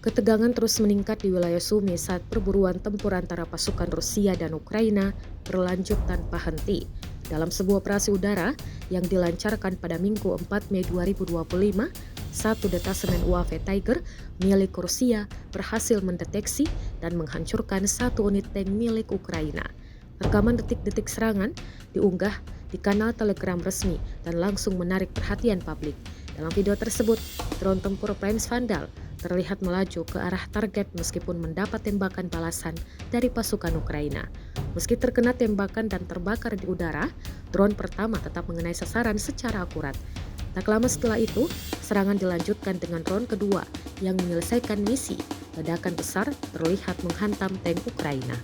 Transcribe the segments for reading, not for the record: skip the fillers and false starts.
Ketegangan terus meningkat di wilayah Sumi saat perburuan tempur antara pasukan Rusia dan Ukraina berlanjut tanpa henti. Dalam sebuah operasi udara yang dilancarkan pada Minggu 4 Mei 2025, satu detasemen UAV Tiger milik Rusia berhasil mendeteksi dan menghancurkan satu unit tank milik Ukraina. Rekaman detik-detik serangan diunggah di kanal Telegram resmi dan langsung menarik perhatian publik. Dalam video tersebut, drone tempur Prince Vandal terlihat melaju ke arah target meskipun mendapat tembakan balasan dari pasukan Ukraina. Meski terkena tembakan dan terbakar di udara, drone pertama tetap mengenai sasaran secara akurat. Tak lama setelah itu, serangan dilanjutkan dengan drone kedua yang menyelesaikan misi. Ledakan besar terlihat menghantam tank Ukraina.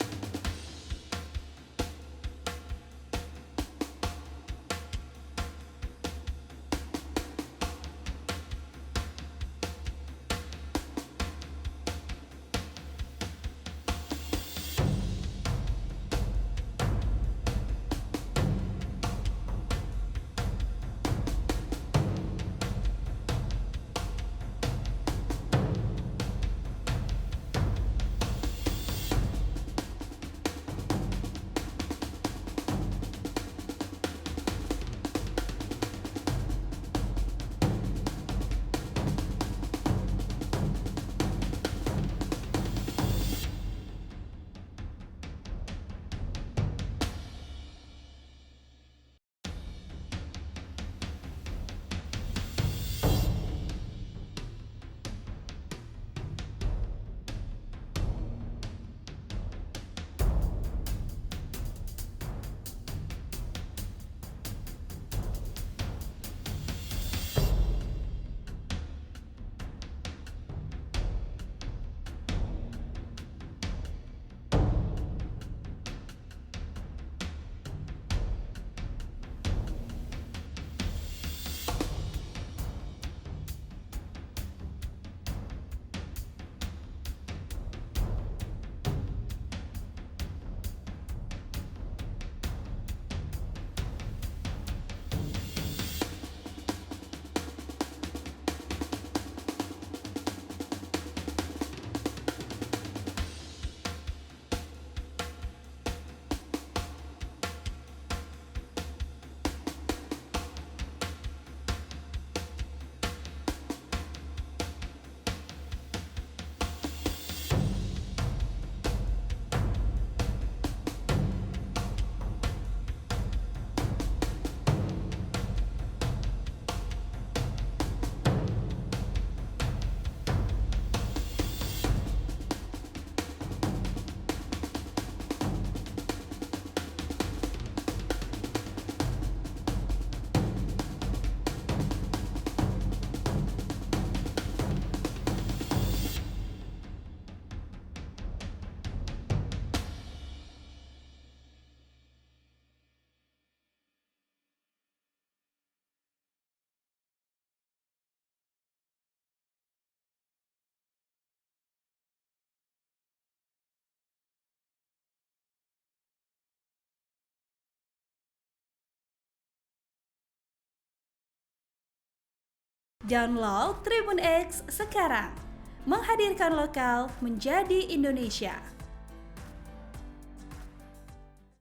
Download Tribun X sekarang, menghadirkan lokal menjadi Indonesia.